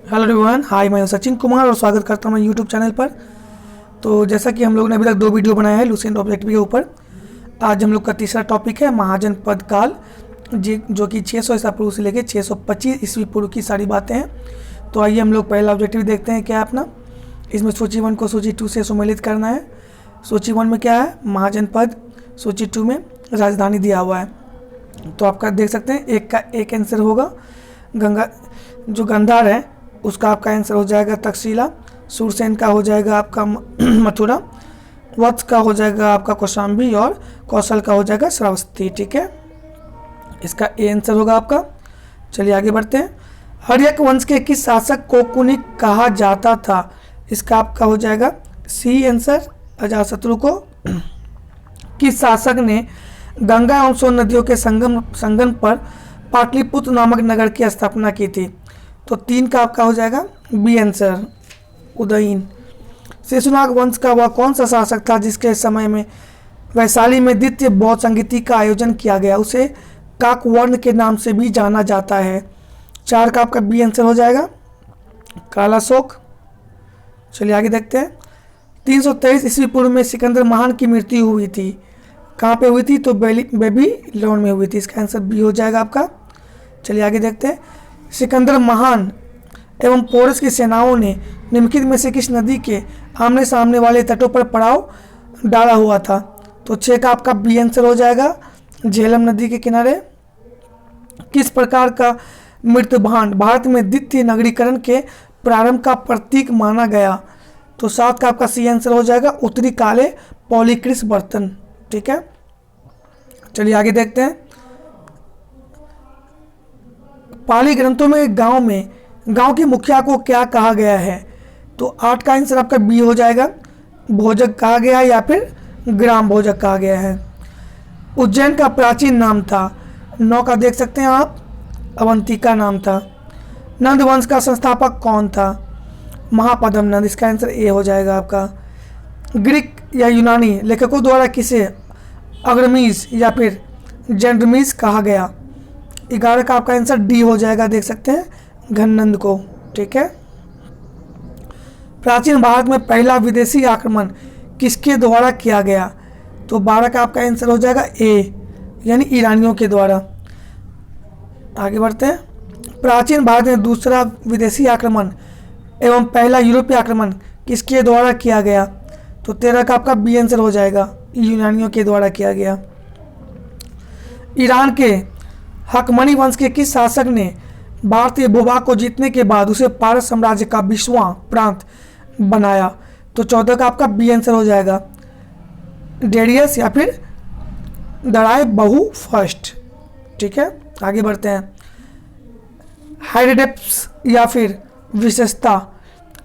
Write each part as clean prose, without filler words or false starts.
Hello everyone, हाय, मैं हूं सचिन कुमार और स्वागत करता हूं यूट्यूब चैनल पर। तो जैसा कि हम लोग ने अभी तक 2 वीडियो बनाया है लुसेंट ऑब्जेक्टिव के ऊपर। आज हम लोग का तीसरा टॉपिक है महाजनपद काल, जो कि 600 ईसा पूर्व से लेकर 625 ईस्वी पूर्व की सारी बातें हैं। तो आइए हम लोग पहला ऑब्जेक्टिव देखते हैं क्या है अपना। इसमें सूची 1 को सूची 2 से सम्मिलित करना है। सूची 1 में क्या है, महाजनपद। सूची 2 में राजधानी दिया हुआ है। तो आपका देख सकते हैं एक का एक आंसर होगा। जो गंधार है उसका आपका आंसर हो जाएगा तक्षशिला। सूरसेन का हो जाएगा आपका मथुरा। वत्स का हो जाएगा आपका कौशाम्बी और कौशल का हो जाएगा श्रावस्ती। ठीक है, इसका ए आंसर होगा आपका। चलिए आगे बढ़ते हैं। हर्यक वंश के किस शासक को कुनिक कहा जाता था? इसका आपका हो जाएगा सी आंसर, अजातशत्रु को। किस शासक ने गंगा एवं सोन नदियों के संगम पर पाटलिपुत्र नामक नगर की स्थापना की थी? तो 3 का आपका हो जाएगा बी आंसर, उदयन। शेषनाग वंश का वह कौन सा शासक था जिसके समय में वैशाली में द्वितीय बौद्ध संगीति का आयोजन किया गया? उसे काकवर्ण के नाम से भी जाना जाता है। 4 का आपका बी आंसर हो जाएगा, कालाशोक। चलिए आगे देखते हैं। 323 ईस्वी पूर्व में सिकंदर महान की मृत्यु हुई थी। कहाँ पे हुई थी? तो बेबीलोन में हुई थी। इसका आंसर बी हो जाएगा आपका। चलिए आगे देखते हैं। सिकंदर महान एवं पोरस की सेनाओं ने निम्नलिखित में से किस नदी के आमने सामने वाले तटों पर पड़ाव डाला हुआ था? तो 6 का आपका बी आंसर हो जाएगा, झेलम नदी के किनारे। किस प्रकार का मृत्यभांड भारत में द्वितीय नगरीकरण के प्रारंभ का प्रतीक माना गया? तो 7 का आपका सी आंसर हो जाएगा, उत्तरी काले पॉलीक्रिस बर्तन। ठीक है, चलिए आगे देखते हैं। पाली ग्रंथों में गांव के मुखिया को क्या कहा गया है? तो 8 का आंसर आपका बी हो जाएगा, भोजक कहा गया है या फिर ग्राम भोजक कहा गया है। उज्जैन का प्राचीन नाम था। 9 का देख सकते हैं आप, अवंतिका नाम था। नंद वंश का संस्थापक कौन था? महापद्म नंद। इसका आंसर ए हो जाएगा आपका। ग्रीक या यूनानी लेखकों द्वारा किसे अग्रमीज या फिर जेंड्रमीज कहा गया? 11 का आपका आंसर डी हो जाएगा, देख सकते हैं, घननंद को। ठीक है, प्राचीन भारत में पहला विदेशी आक्रमण किसके द्वारा किया गया? तो 12 का आपका आंसर हो जाएगा ए, यानी ईरानियों के द्वारा। आगे बढ़ते हैं। प्राचीन भारत में दूसरा विदेशी आक्रमण एवं पहला यूरोपीय आक्रमण किसके द्वारा किया गया? तो 13 का आपका बी आंसर हो जाएगा, यूनानियों के द्वारा किया गया। ईरान के हकमनी वंश के किस शासक ने भारतीय भूभाग को जीतने के बाद उसे पारस साम्राज्य का 20वां प्रांत बनाया? तो 14 का आपका बी आंसर हो जाएगा, डेरियस या फिर दड़ाई बहु फर्स्ट। ठीक है, आगे बढ़ते हैं। हाइडेप्स या फिर विशेषता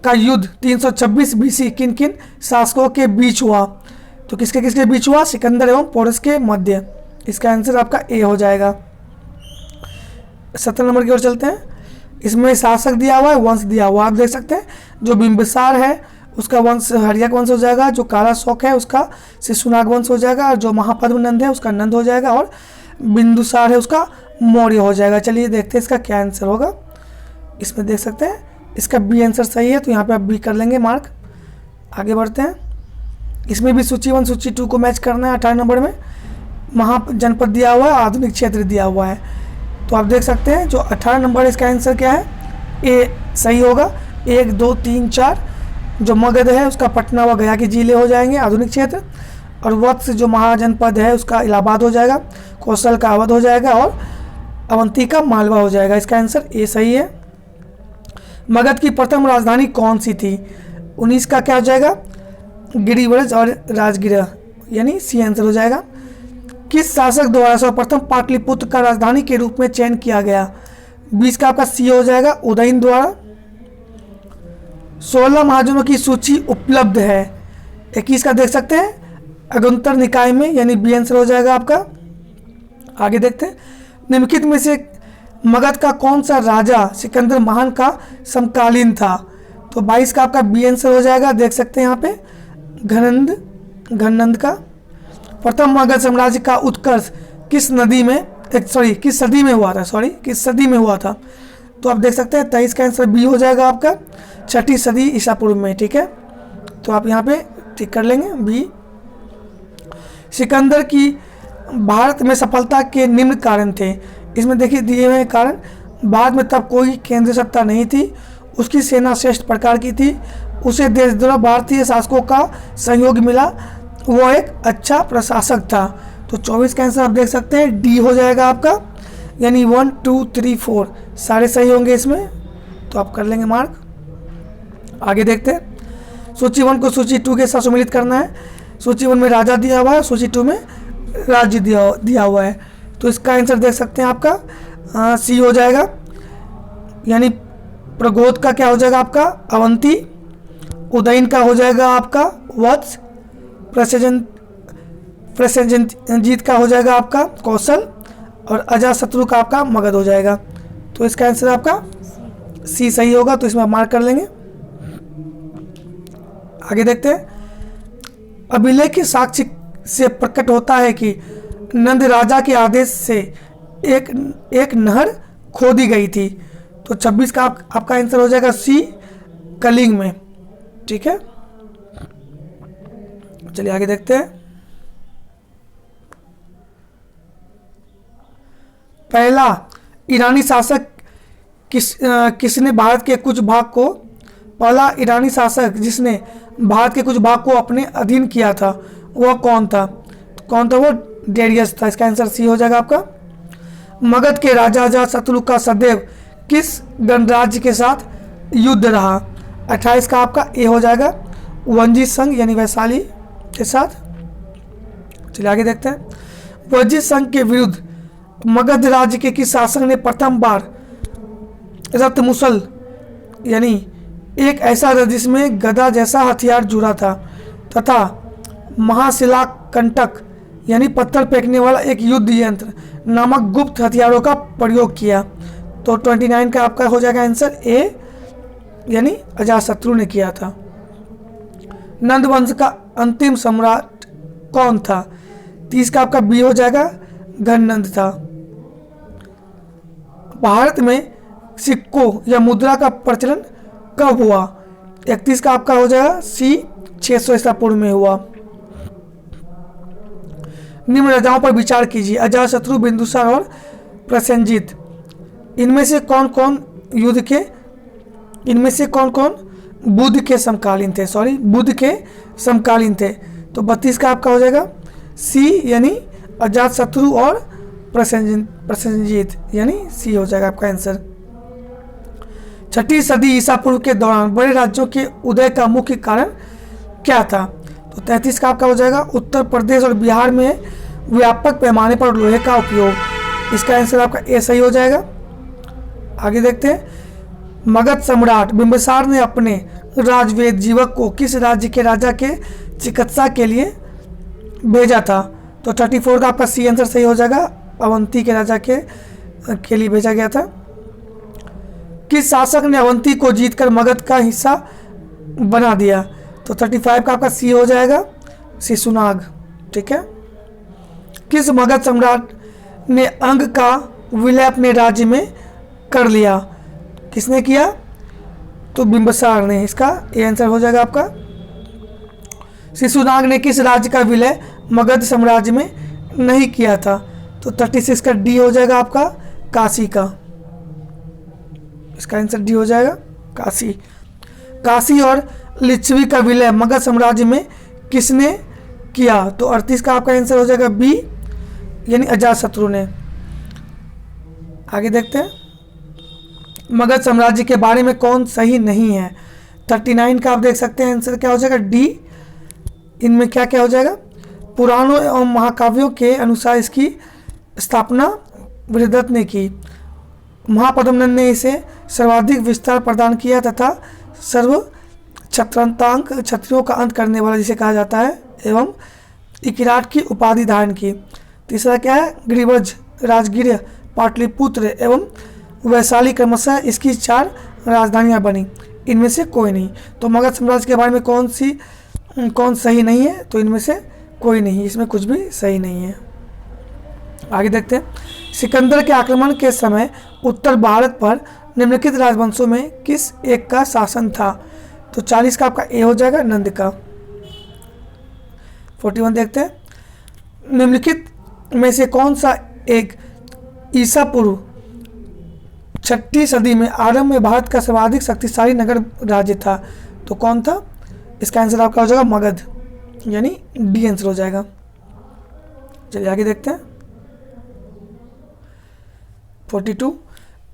का युद्ध 326 बीसी किन किन शासकों के बीच हुआ? तो किसके किसके बीच हुआ? सिकंदर एवं पोरस के मध्य। इसका आंसर आपका ए हो जाएगा। 17 नंबर की ओर चलते हैं। इसमें शासक दिया हुआ है, वंश दिया हुआ, आप देख सकते हैं। जो बिंबिसार है उसका वंश हर्यक वंश हो जाएगा। जो कालाशोक है उसका शिशुनाग वंश हो जाएगा। और जो महापद्म नंद है उसका नंद हो जाएगा। और बिंदुसार है उसका मौर्य हो जाएगा। चलिए देखते हैं इसका क्या आंसर होगा। इसमें देख सकते हैं इसका बी आंसर सही है, तो यहाँ पे आप बी कर लेंगे मार्क। आगे बढ़ते हैं। इसमें भी सूची 1 सूची 2 को मैच करना है। 18 नंबर में महाजनपद दिया हुआ है, आधुनिक क्षेत्र दिया हुआ है। तो आप देख सकते हैं जो 18 नंबर इसका आंसर क्या है, ए सही होगा। 1 2 3 4 जो मगध है उसका पटना व गया के जिले हो जाएंगे आधुनिक क्षेत्र। और वत्स जो महाजनपद है उसका इलाहाबाद हो जाएगा। कौशल का अवध हो जाएगा। और अवंतिका मालवा हो जाएगा। इसका आंसर ए सही है। मगध की प्रथम राजधानी कौन सी थी? 19 का क्या हो जाएगा, गिरिव्रज और राजगिरा, यानी सी आंसर हो जाएगा। किस शासक द्वारा सर्वप्रथम पाटलिपुत्र का राजधानी के रूप में चयन किया गया? 20 का आपका सी हो जाएगा, उदयन द्वारा। 16 महाजनों की सूची उपलब्ध है। 21 का देख सकते हैं, अगुंतर निकाय में, यानी बी आंसर हो जाएगा आपका। आगे देखते हैं। निम्नलिखित में से मगध का कौन सा राजा सिकंदर महान का समकालीन था? तो 22 का आपका बी आंसर हो जाएगा, देख सकते हैं यहाँ पे, घननंद का। प्रथम मगध साम्राज्य का उत्कर्ष किस सदी में हुआ था? तो आप देख सकते हैं 23 का आंसर बी हो जाएगा आपका, 6ठी सदी ईसा पूर्व में। ठीक है, तो आप यहाँ पे टिक कर लेंगे बी। सिकंदर की भारत में सफलता के निम्न कारण थे। इसमें देखिए दिए हुए कारण, भारत में तब कोई केंद्रीय सत्ता नहीं थी, उसकी सेना श्रेष्ठ प्रकार की थी, उसे देशद्रोह भारतीय शासकों का सहयोग मिला, वो एक अच्छा प्रशासक था। तो 24 का आंसर आप देख सकते हैं डी हो जाएगा आपका, यानी 1 2 3 4 सारे सही होंगे इसमें, तो आप कर लेंगे मार्क। आगे देखते हैं, सूची 1 को सूची 2 के साथ सम्मिलित करना है। सूची 1 में राजा दिया हुआ है, सूची 2 में राज्य दिया हुआ है। तो इसका आंसर देख सकते हैं आपका सी हो जाएगा, यानी प्रगोद का क्या हो जाएगा आपका अवंती, उदयन का हो जाएगा आपका वत्स, प्रसेनजीत का हो जाएगा आपका कौशल, और अजातशत्रु का आपका मगध हो जाएगा। तो इसका आंसर आपका सी सही होगा, तो इसमें आप मार्क कर लेंगे। आगे देखते हैं, अभिलेख के साक्ष्य से प्रकट होता है कि नंद राजा के आदेश से एक नहर खोदी गई थी। तो 26 का आपका आंसर हो जाएगा सी, कलिंग में। ठीक है, चलिए आगे देखते हैं। पहला ईरानी शासक किसने भारत के कुछ भाग को, पहला ईरानी शासक जिसने भारत के कुछ भाग को अपने अधीन किया था वह कौन था? वो डेरियस था। इसका आंसर सी हो जाएगा आपका। मगध के राजा अजातशत्रु का सदैव किस गणराज्य के साथ युद्ध रहा? 28 का आपका ए हो जाएगा, वंजी संघ यानी वैशाली के साथ। चलिए आगे देखते हैं, वंजी संघ के विरुद्ध मगध राज्य के किस शासक ने प्रथम बार रत्मुसल यानी एक ऐसा रथ जिसमें गदा जैसा हथियार जुड़ा था तथा महाशिला कंटक यानी पत्थर फेंकने वाला एक युद्ध यंत्र नामक गुप्त हथियारों का प्रयोग किया? तो 29 का आपका हो जाएगा आंसर ए, यानी अजातशत्रु ने किया था। नंद वंश का अंतिम सम्राट कौन था? 30 का आपका बी हो जाएगा, घननंद था। भारत में सिक्कों या मुद्रा का प्रचलन कब हुआ? 31 का आपका हो जाएगा सी, 600 ईसा पूर्व में हुआ। निम्न राजाओं पर विचार कीजिए, अजातशत्रु, बिंदुसार और प्रसेनजीत। इनमें से कौन कौन बुद्ध के समकालीन थे? बुद्ध के समकालीन थे। तो 32 का आपका हो जाएगा सी, यानी अजातशत्रु और प्रसेनजीत, यानी सी हो जाएगा आपका आंसर। 6ठी सदी ईसा पूर्व के दौरान बड़े राज्यों के उदय का मुख्य कारण क्या था? तो 33 का आपका हो जाएगा उत्तर प्रदेश और बिहार में व्यापक पैमाने पर लोहे का उपयोग। इसका आंसर आपका ए सही हो जाएगा। आगे देखते हैं, मगध सम्राट बिंबिसार ने अपने राजवेद जीवक को किस राज्य के राजा के चिकित्सा के लिए भेजा था? तो 34 का आपका सी आंसर सही हो जाएगा, अवंती के राजा के लिए भेजा गया था। किस शासक ने अवंती को जीतकर मगध का हिस्सा बना दिया? तो 35 का आपका सी हो जाएगा, शिशुनाग। ठीक है, किस मगध सम्राट ने अंग का विलय अपने राज्य में कर लिया? किसने किया? तो बिंबिसार ने। इसका ये आंसर हो जाएगा आपका। शिशुनाग ने किस राज्य का विलय मगध साम्राज्य में नहीं किया था? तो 36 का डी हो जाएगा आपका, काशी का। इसका आंसर डी हो जाएगा, काशी। काशी और लिच्छवी का विलय मगध साम्राज्य में किसने किया? तो 38 का आपका आंसर हो जाएगा बी, यानी अजातशत्रु ने। आगे देखते हैं, मगध साम्राज्य के बारे में कौन सही नहीं है? 39 का आप देख सकते हैं आंसर क्या हो जाएगा, डी। इनमें क्या क्या हो जाएगा? पुराणों एवं महाकाव्यों के अनुसार इसकी स्थापना बृहदत्त ने की। महापद्मनंद ने इसे सर्वाधिक विस्तार प्रदान किया तथा सर्व छत्रांतांक क्षत्रियों का अंत करने वाला जिसे कहा जाता है एवं इकिराट की उपाधि धारण की। तीसरा क्या है? गिरिवज, राजगीर, पाटलिपुत्र एवं वैशाली क्रमशः इसकी 4 राजधानियां बनी। इनमें से कोई नहीं। तो मगध साम्राज्य के बारे में कौन सही नहीं है? तो इनमें से कोई नहीं, इसमें कुछ भी सही नहीं है। आगे देखते हैं, सिकंदर के आक्रमण के समय उत्तर भारत पर निम्नलिखित राजवंशों में किस एक का शासन था? तो 40 का आपका ए हो जाएगा, नंद का। 41 देखते हैं, निम्नलिखित में से कौन सा एक ईसा पूर्व 6ठी सदी में आरंभ में भारत का सर्वाधिक शक्तिशाली नगर राज्य था? तो कौन था? इसका आंसर आपका हो जाएगा मगध, यानी डी आंसर हो जाएगा। चलिए आगे देखते हैं। 42,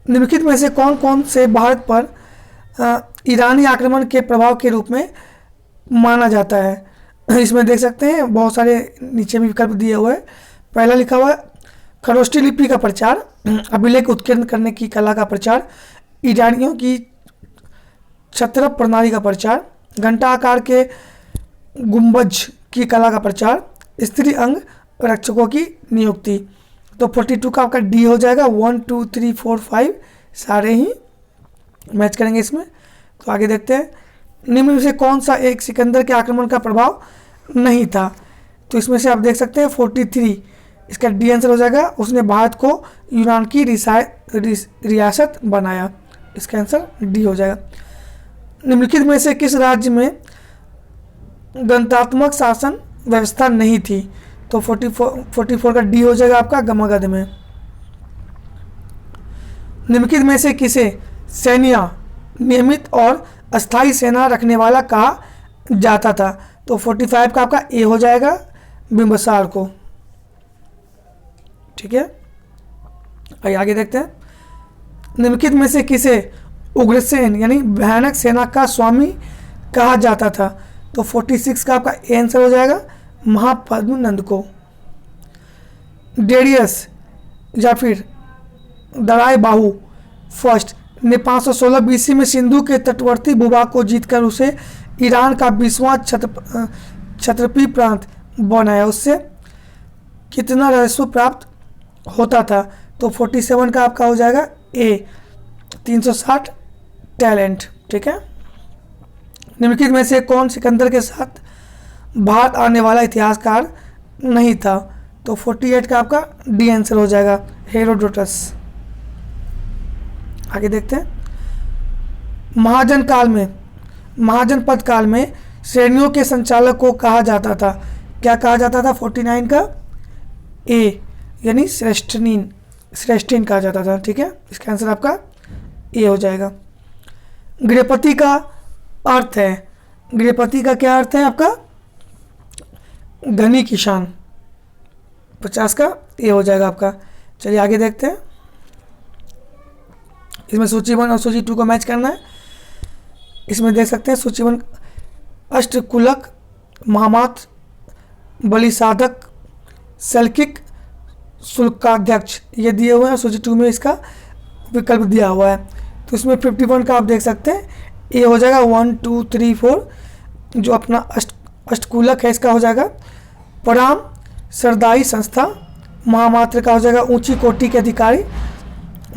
निम्नलिखित में से कौन कौन से भारत पर ईरानी आक्रमण के प्रभाव के रूप में माना जाता है? इसमें देख सकते हैं बहुत सारे नीचे भी विकल्प दिए हुए हैं। पहला लिखा हुआ है खरोष्टी लिपि का प्रचार, अभिलेख उत्कीर्ण करने की कला का प्रचार, ईरानियों की छत्र प्रणाली का प्रचार, घंटा आकार के गुंबज की कला का प्रचार, स्त्री अंग रक्षकों की नियुक्ति। तो 42 का आपका डी हो जाएगा। 1 2 3 4 5 सारे ही मैच करेंगे इसमें। तो आगे देखते हैं, निम्न में से कौन सा एक सिकंदर के आक्रमण का प्रभाव नहीं था? तो इसमें से आप देख सकते हैं 43, इसका डी आंसर हो जाएगा। उसने भारत को यूनान की रियासत बनाया, इसका आंसर डी हो जाएगा। निम्नलिखित में से किस राज्य में गणतात्मक शासन व्यवस्था नहीं थी? तो 44 का डी हो जाएगा आपका, मगध में। निम्नलिखित में से किसे सैन्य नियमित और अस्थायी सेना रखने वाला कहा जाता था? तो 45 का आपका ए हो जाएगा, बिंबिसार को। ठीक है, आगे देखते हैं, निम्नलिखित में से किसे उग्रसेन यानी भयानक सेना का स्वामी कहा जाता था? तो 46 का आपका ए आंसर हो जाएगा, महापद्मनंद को। डेरियस या फिर दराय बाहू फर्स्ट ने 516 बीसी में सिंधु के तटवर्ती भूभाग को जीतकर उसे ईरान का 20वां क्षत्रपी प्रांत बनाया। उससे कितना राजस्व प्राप्त होता था? तो 47 का आपका हो जाएगा ए, 360 टैलेंट। ठीक है, निम्नलिखित में से कौन सिकंदर के साथ भारत आने वाला इतिहासकार नहीं था? तो 48 का आपका डी आंसर हो जाएगा, हेरोडोटस। आगे देखते हैं, महाजनपद काल में श्रेणियों के संचालक को कहा जाता था, क्या कहा जाता था? 49 का ए, यानी श्रेष्ठीन कहा जाता था। ठीक है, इसका आंसर आपका ए हो जाएगा। गृहपति का अर्थ है, गृहपति का क्या अर्थ है आपका? धनी किसान। 50 का ए हो जाएगा आपका। चलिए आगे देखते हैं, इसमें सूची 1 और सूची 2 को मैच करना है। इसमें देख सकते हैं सूची 1 अष्टकुलक, महामात, बलि साधक, सल्किक, शुल्काध्यक्ष ये दिए हुए हैं। सूची 2 में इसका विकल्प दिया हुआ है। तो इसमें 51 का आप देख सकते हैं ए हो जाएगा। 1 2 3 4 जो अपना अष्टकुलक है इसका हो जाएगा पराम सरदाई संस्था, महामात्र का हो जाएगा ऊंची कोटि के अधिकारी,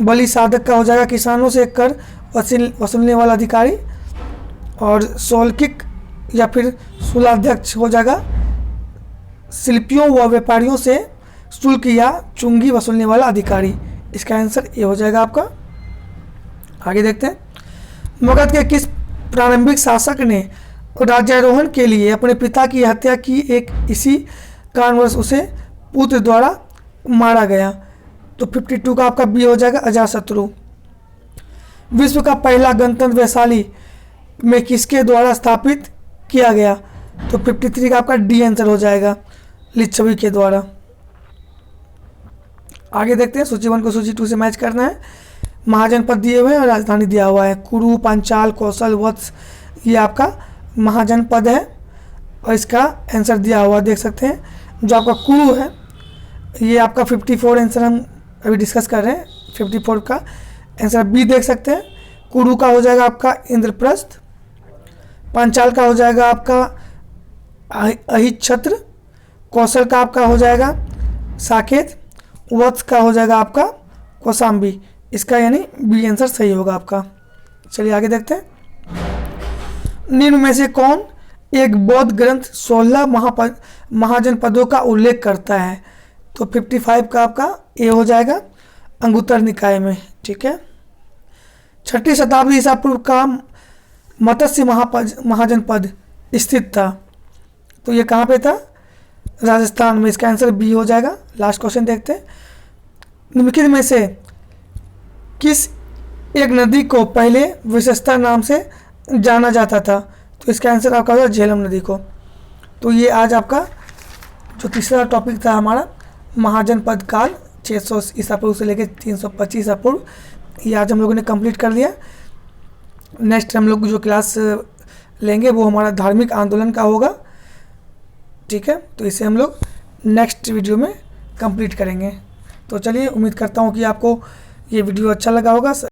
बलि साधक का हो जाएगा किसानों से कर वसूलने वाला अधिकारी, और सोल्किक या फिर शुल्काध्यक्ष हो जाएगा शिल्पियों व व्यापारियों से शुल्क या चुंगी वसूलने वाला अधिकारी। इसका आंसर ए हो जाएगा आपका। आगे देखते हैं, मगध के किस प्रारंभिक शासक ने राज्यारोहण के लिए अपने पिता की हत्या की? एक इसी कारणवश उसे पुत्र द्वारा मारा गया। तो 52 का आपका बी हो जाएगा, अजातशत्रु। विश्व का पहला गणतंत्र वैशाली में किसके द्वारा स्थापित किया गया? तो 53 का आपका डी आंसर हो जाएगा, लिच्छवी के द्वारा। आगे देखते हैं, सूची 1 को सूची 2 से मैच करना है। महाजनपद दिए हुए हैं और राजधानी दिया हुआ है, कुरु, पांचाल, कौशल, वत्स, ये आपका महाजनपद है और इसका आंसर दिया हुआ देख सकते हैं। जो आपका कुरु है ये आपका 54 आंसर हम अभी डिस्कस कर रहे हैं। 54 का आंसर बी देख सकते हैं। कुरु का हो जाएगा आपका इंद्रप्रस्थ, पांचाल का हो जाएगा आपका अहिच्छत्र, कौशल का आपका हो जाएगा साकेत, वत्स का हो जाएगा आपका कौशाम्बी। इसका यानी बी आंसर सही होगा आपका। चलिए आगे देखते हैं, निम्न में से कौन एक बौद्ध ग्रंथ 16 महाजनपदों का उल्लेख करता है? तो 55 का आपका ए हो जाएगा, अंगुत्तर निकाय में। ठीक है, छठी शताब्दी ईसा पूर्व का मत्स्य महाजनपद स्थित था। तो ये कहाँ पे था? राजस्थान में। इसका आंसर बी हो जाएगा। लास्ट क्वेश्चन देखते हैं, निम्नलिखित में से किस एक नदी को पहले विशेषता नाम से जाना जाता था? तो इसका आंसर आपका होगा झेलम नदी को। तो ये आज आपका जो तीसरा टॉपिक था हमारा महाजनपद काल 600 ईसा पूर्व से लेकर 325 ईसा पूर्व, ये आज हम लोगों ने कंप्लीट कर लिया। नेक्स्ट हम लोग जो क्लास लेंगे वो हमारा धार्मिक आंदोलन का होगा, ठीक है। तो इसे हम लोग नेक्स्ट वीडियो में कंप्लीट करेंगे। तो चलिए, उम्मीद करता हूँ कि आपको ये वीडियो अच्छा लगा होगा।